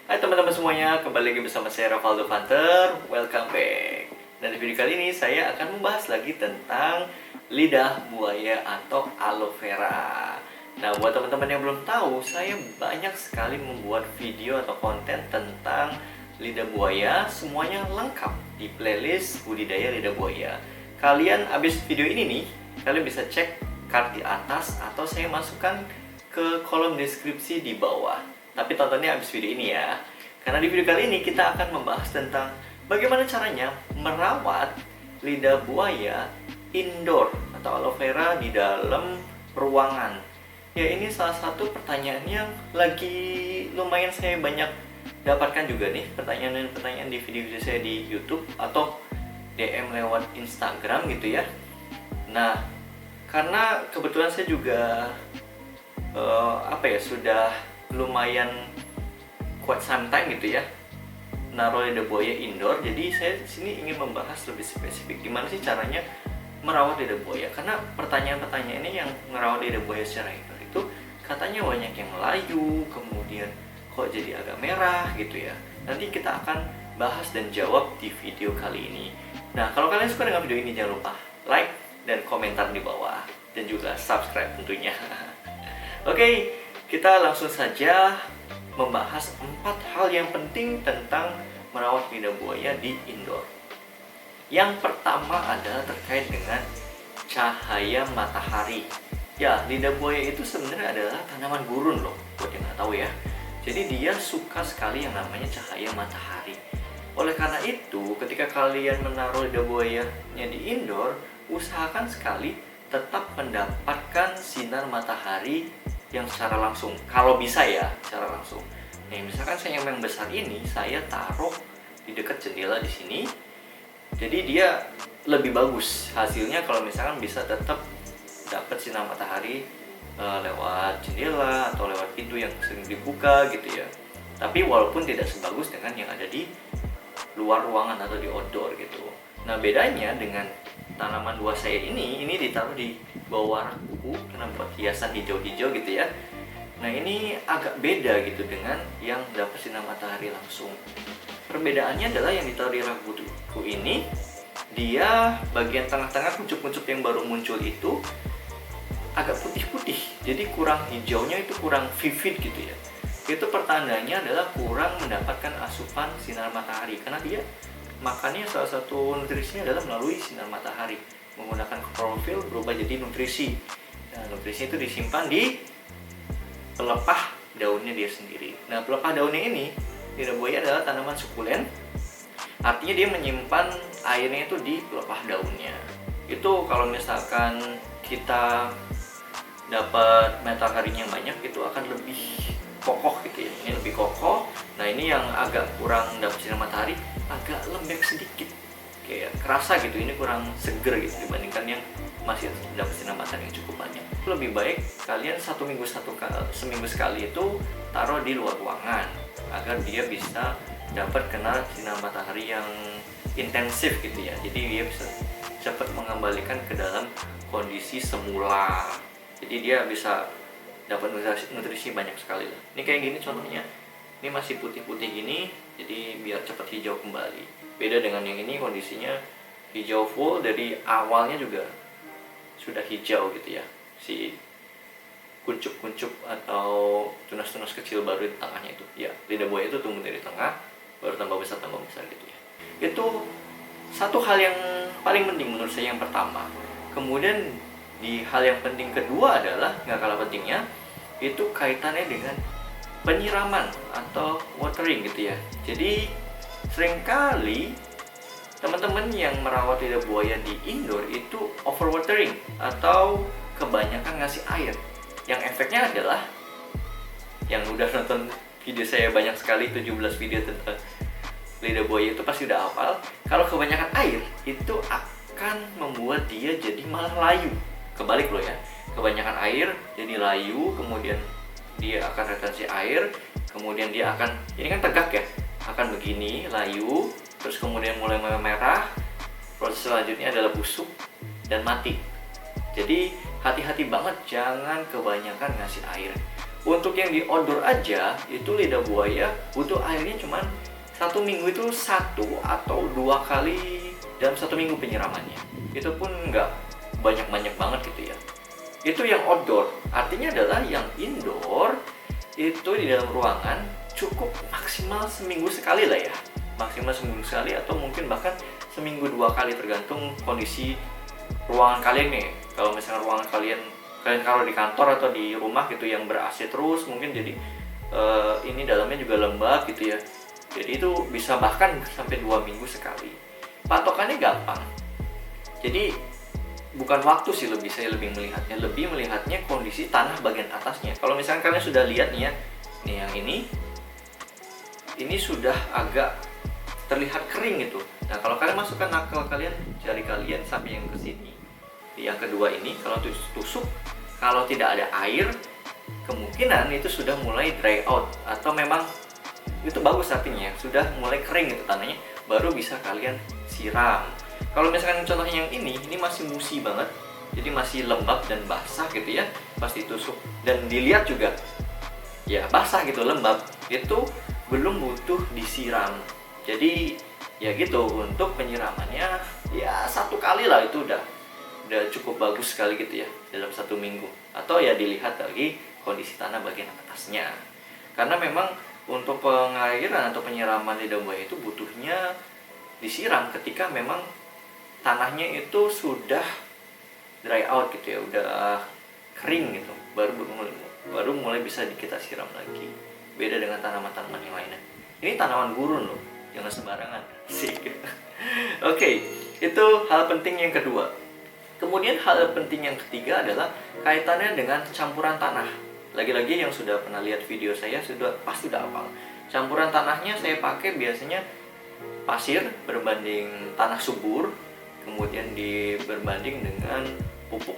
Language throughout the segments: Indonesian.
Hai teman-teman semuanya, kembali lagi bersama saya Ravaldo Hunter. Welcome back. Dan di video kali ini saya akan membahas lagi tentang lidah buaya atau aloe vera. Nah, buat teman-teman yang belum tahu, saya banyak sekali membuat video atau konten tentang lidah buaya. Semuanya lengkap di playlist budidaya lidah buaya. Kalian abis video ini nih, kalian bisa cek card di atas atau saya masukkan ke kolom deskripsi di bawah. Tapi tontonnya habis video ini ya. Karena di video kali ini kita akan membahas tentang bagaimana caranya merawat lidah buaya indoor atau aloe vera di dalam ruangan. Ya, ini salah satu pertanyaan yang lagi lumayan saya banyak dapatkan juga nih, pertanyaan-pertanyaan di video-video saya di YouTube atau DM lewat Instagram gitu ya. Nah, karena kebetulan saya juga sudah lumayan quite some time gitu ya naruh lidah buaya indoor. Jadi saya di sini ingin membahas lebih spesifik gimana sih caranya merawat lidah buaya, karena pertanyaan-pertanyaan ini yang merawat lidah buaya secara indoor itu katanya banyak yang melayu, kemudian kok jadi agak merah gitu ya. Nanti kita akan bahas dan jawab di video kali ini. Nah, kalau kalian suka dengan video ini jangan lupa like dan komentar di bawah dan juga subscribe tentunya. Oke, kita langsung saja membahas 4 hal yang penting tentang merawat lidah buaya di indoor. Yang pertama adalah terkait dengan cahaya matahari. Ya, lidah buaya itu sebenarnya adalah tanaman gurun loh, buat yang nggak tahu ya. Jadi dia suka sekali yang namanya cahaya matahari. Oleh karena itu, ketika kalian menaruh lidah buayanya di indoor, usahakan sekali tetap mendapatkan sinar matahari yang secara langsung, kalau bisa ya secara langsung. Nih, misalkan saya yang besar ini saya taruh di dekat jendela di sini, jadi dia lebih bagus hasilnya kalau misalkan bisa tetap dapat sinar matahari lewat jendela atau lewat pintu yang sering dibuka gitu ya. Tapi walaupun tidak sebagus dengan yang ada di luar ruangan atau di outdoor gitu. Nah, bedanya dengan tanaman buah saya ini ditaruh di bawah rak buku karena buat hiasan hijau-hijau gitu ya. Nah, ini agak beda gitu dengan yang dapat sinar matahari langsung. Perbedaannya adalah yang ditaruh di rak buku ini, dia bagian tengah-tengah kuncup-kuncup yang baru muncul itu agak putih-putih, jadi kurang hijaunya itu kurang vivid gitu ya. Itu pertandanya adalah kurang mendapatkan asupan sinar matahari, karena dia makannya salah satu nutrisinya adalah melalui sinar matahari, menggunakan klorofil berubah jadi nutrisi. Nah, nutrisi itu disimpan di pelepah daunnya dia sendiri. Nah, pelepah daunnya ini, lidah buaya adalah tanaman sukulen, artinya dia menyimpan airnya itu di pelepah daunnya. Itu kalau misalkan kita dapat mataharinya banyak, itu akan lebih kokoh gitu ya. Ini lebih kokoh. Nah, ini yang agak kurang dapat sinar matahari, agak lembek sedikit, kayak kerasa gitu, ini kurang seger gitu dibandingkan yang masih dapat sinar matahari yang cukup banyak. Lebih baik kalian seminggu sekali itu taruh di luar ruangan agar dia bisa dapat kena sinar matahari yang intensif gitu ya. Jadi dia bisa cepat mengembalikan ke dalam kondisi semula. Jadi dia bisa dapat nutrisi banyak sekali lah. Ini kayak gini contohnya. Ini masih putih-putih gini, jadi biar cepat hijau kembali. Beda dengan yang ini, kondisinya hijau full dari awalnya juga sudah hijau gitu ya. Si kuncup-kuncup atau tunas-tunas kecil baru di tengahnya itu. Ya, lidah buaya itu tumbuh dari tengah, baru tambah besar gitu ya. Itu satu hal yang paling penting menurut saya yang pertama. Kemudian di hal yang penting kedua adalah, nggak kalah pentingnya, itu kaitannya dengan penyiraman atau watering gitu ya. Jadi seringkali teman-teman yang merawat lidah buaya di indoor itu overwatering atau kebanyakan ngasih air. Yang efeknya adalah, yang udah nonton video saya banyak sekali, 17 video tentang lidah buaya itu pasti udah hafal. Kalau kebanyakan air itu akan membuat dia jadi malah layu. Kebalik loh ya, kebanyakan air jadi layu, kemudian dia akan retensi air, kemudian dia akan, ini kan tegak ya, akan begini, layu, terus kemudian mulai merah, proses selanjutnya adalah busuk dan mati. Jadi hati-hati banget, jangan kebanyakan ngasih air. Untuk yang di outdoor aja itu lidah buaya butuh airnya cuman 1 minggu itu 1 atau 2 kali dalam 1 minggu penyiramannya. Itu pun nggak banyak-banyak banget gitu ya. Itu yang outdoor. Artinya adalah yang indoor itu di dalam ruangan cukup maksimal seminggu sekali lah ya. Maksimal seminggu sekali atau mungkin bahkan seminggu 2 kali tergantung kondisi ruangan kalian nih. Kalau misalnya ruangan kalian kalau di kantor atau di rumah gitu yang ber-AC terus, mungkin jadi ini dalamnya juga lembab gitu ya. Jadi itu bisa bahkan sampai 2 minggu sekali. Patokannya gampang. Jadi bukan waktu sih, saya lebih melihatnya kondisi tanah bagian atasnya. Kalau misalnya kalian sudah lihat nih ya, nih yang ini sudah agak terlihat kering gitu. Nah kalau kalian masukkan knuckle kalian, jari kalian sampai yang ke sini, yang kedua ini kalau tusuk, kalau tidak ada air, kemungkinan itu sudah mulai dry out atau memang itu bagus artinya sudah mulai kering gitu tanahnya, baru bisa kalian siram. Kalau misalkan contohnya yang ini masih musi banget, jadi masih lembab dan basah gitu ya, pas ditusuk dan dilihat juga ya basah gitu, lembab, itu belum butuh disiram. Jadi ya gitu, untuk penyiramannya ya 1 kali lah, itu udah cukup bagus sekali gitu ya dalam 1 minggu. Atau ya dilihat lagi kondisi tanah bagian atasnya, karena memang untuk pengairan atau penyiraman lidah buaya itu butuhnya disiram ketika memang tanahnya itu sudah dry out gitu ya, udah kering gitu, baru mulai bisa kita siram lagi. Beda dengan tanaman-tanaman yang lainnya. Ini tanaman gurun loh, jangan sembarangan sih. Oke, itu hal penting yang kedua. Kemudian hal penting yang ketiga adalah kaitannya dengan campuran tanah. Lagi-lagi yang sudah pernah lihat video saya pasti udah hafal. Campuran tanahnya saya pakai biasanya pasir berbanding tanah subur, kemudian berbanding dengan pupuk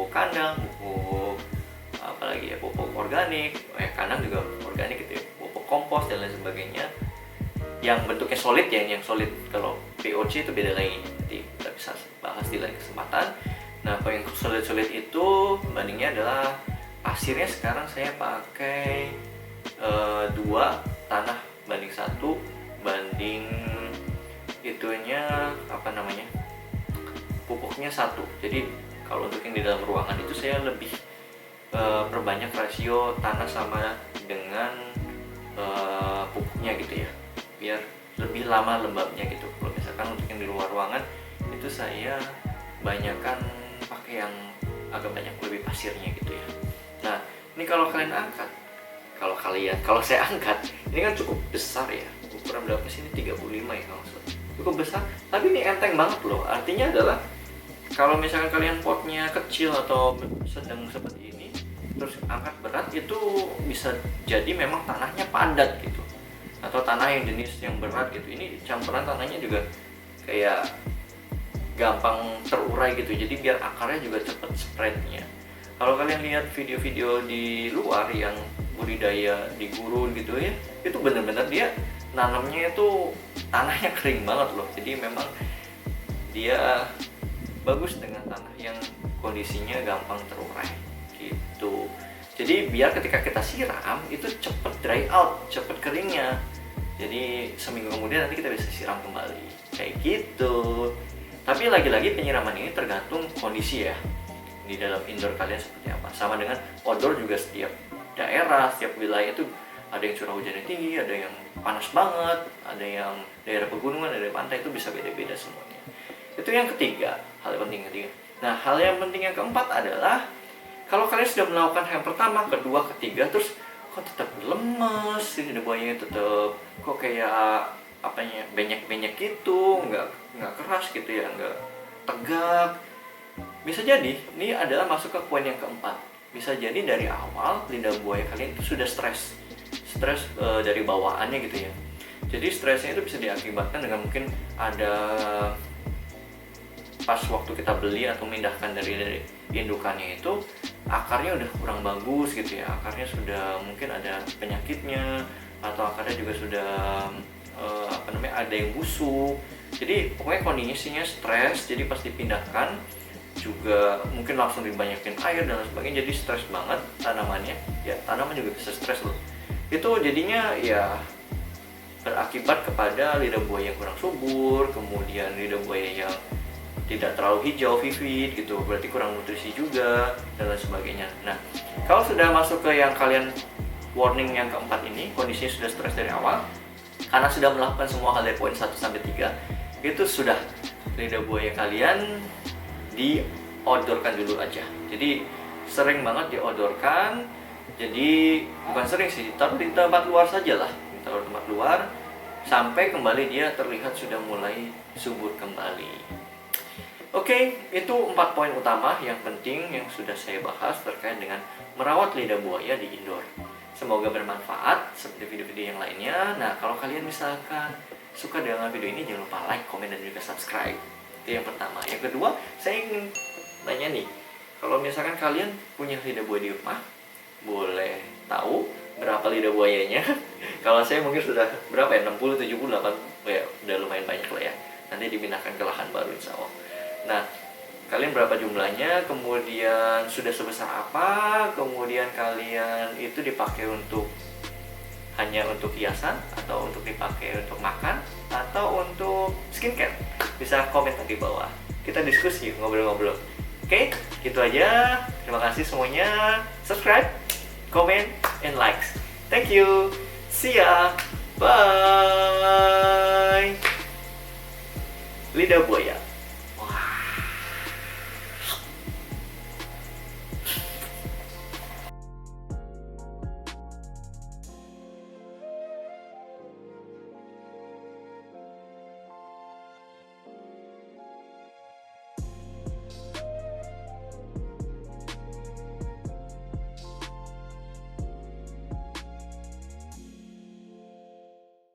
kandang, pupuk apalagi ya, pupuk organik, kandang juga organik gitu ya, pupuk kompos dan lain sebagainya. Yang bentuknya solid ya, yang solid. Kalau POC itu beda lagi, nanti kita bisa bahas di lain kesempatan. Nah, kalau yang solid itu bandingnya adalah pasirnya sekarang saya pakai 2 tanah banding 1, banding itunya pupuknya 1. Jadi kalau untuk yang di dalam ruangan itu saya lebih perbanyak rasio tanah sama dengan pupuknya gitu ya, biar lebih lama lembabnya gitu. Kalau misalkan untuk yang di luar ruangan itu saya banyakkan pakai yang agak banyak lebih pasirnya gitu ya. Nah ini kalau saya angkat, ini kan cukup besar ya, ukuran berapa sih ini, 35 ya kalau salah, cukup besar, tapi ini enteng banget loh. Artinya adalah kalau misalkan kalian potnya kecil atau sedang seperti ini, terus angkat berat, itu bisa jadi memang tanahnya padat gitu, atau tanah yang jenis yang berat gitu. Ini campuran tanahnya juga kayak gampang terurai gitu, jadi biar akarnya juga cepet spreadnya. Kalau kalian lihat video-video di luar yang budidaya di gurun gitu ya, itu bener-bener dia nanamnya itu tanahnya kering banget loh. Jadi memang dia bagus dengan tanah yang kondisinya gampang terurai gitu. Jadi biar ketika kita siram itu cepet dry out, cepet keringnya. Jadi seminggu kemudian nanti kita bisa siram kembali kayak gitu. Tapi lagi-lagi penyiraman ini tergantung kondisi ya, di dalam indoor kalian seperti apa. Sama dengan outdoor juga, setiap daerah, setiap wilayah itu ada yang curah hujannya tinggi, ada yang panas banget, ada yang daerah pegunungan, ada pantai, itu bisa beda-beda semuanya. Itu yang ketiga, hal yang penting ketiga. Nah, hal yang penting yang keempat adalah kalau kalian sudah melakukan yang pertama, kedua, ketiga, terus kok tetap lemes, ini buayanya tetap kok kayak banyak gitu, nggak keras gitu ya, nggak tegak. Bisa jadi ini adalah masuk ke poin yang keempat. Bisa jadi dari awal lidah buaya kalian itu sudah stres dari bawaannya gitu ya. Jadi stresnya itu bisa diakibatkan dengan mungkin ada pas waktu kita beli atau memindahkan dari indukannya itu akarnya udah kurang bagus gitu ya, akarnya sudah mungkin ada penyakitnya, atau akarnya juga sudah ada yang busuk. Jadi pokoknya kondisinya stres, jadi pas dipindahkan juga mungkin langsung dibanyakin air dan lain sebagainya, jadi stres banget tanamannya. Ya tanaman juga bisa stres loh. Itu jadinya ya berakibat kepada lidah buaya yang kurang subur, kemudian lidah buaya yang tidak terlalu hijau, vivid gitu, berarti kurang nutrisi juga dan lain sebagainya. Nah, kalau sudah masuk ke yang kalian warning yang keempat ini, kondisinya sudah stres dari awal, karena sudah melakukan semua hal dari poin 1 sampai 3, itu sudah lidah buaya kalian diodorkan dulu aja. Jadi sering banget diodorkan. Jadi bukan sering sih, taruh di tempat luar saja lah, taruh di tempat luar sampai kembali dia terlihat sudah mulai subur kembali. Oke, itu 4 poin utama yang penting yang sudah saya bahas terkait dengan merawat lidah buaya di indoor. Semoga bermanfaat seperti video-video yang lainnya. Nah, kalau kalian misalkan suka dengan video ini, jangan lupa like, komen, dan juga subscribe. Itu yang pertama. Yang kedua, saya ingin nanya nih, kalau misalkan kalian punya lidah buaya di rumah, boleh tahu berapa lidah buayanya? Kalau saya mungkin sudah berapa ya, 60, 70, 80, ya udah lumayan banyak lah ya. Nanti dipindahkan ke lahan baru insya Allah. Nah, kalian berapa jumlahnya, kemudian sudah sebesar apa, kemudian kalian itu dipakai untuk hanya untuk hiasan, atau untuk dipakai untuk makan, atau untuk skincare? Bisa komen di bawah, kita diskusi, ngobrol-ngobrol. Oke, gitu aja. Terima kasih semuanya. Subscribe, comment, and likes. Thank you. See ya. Bye.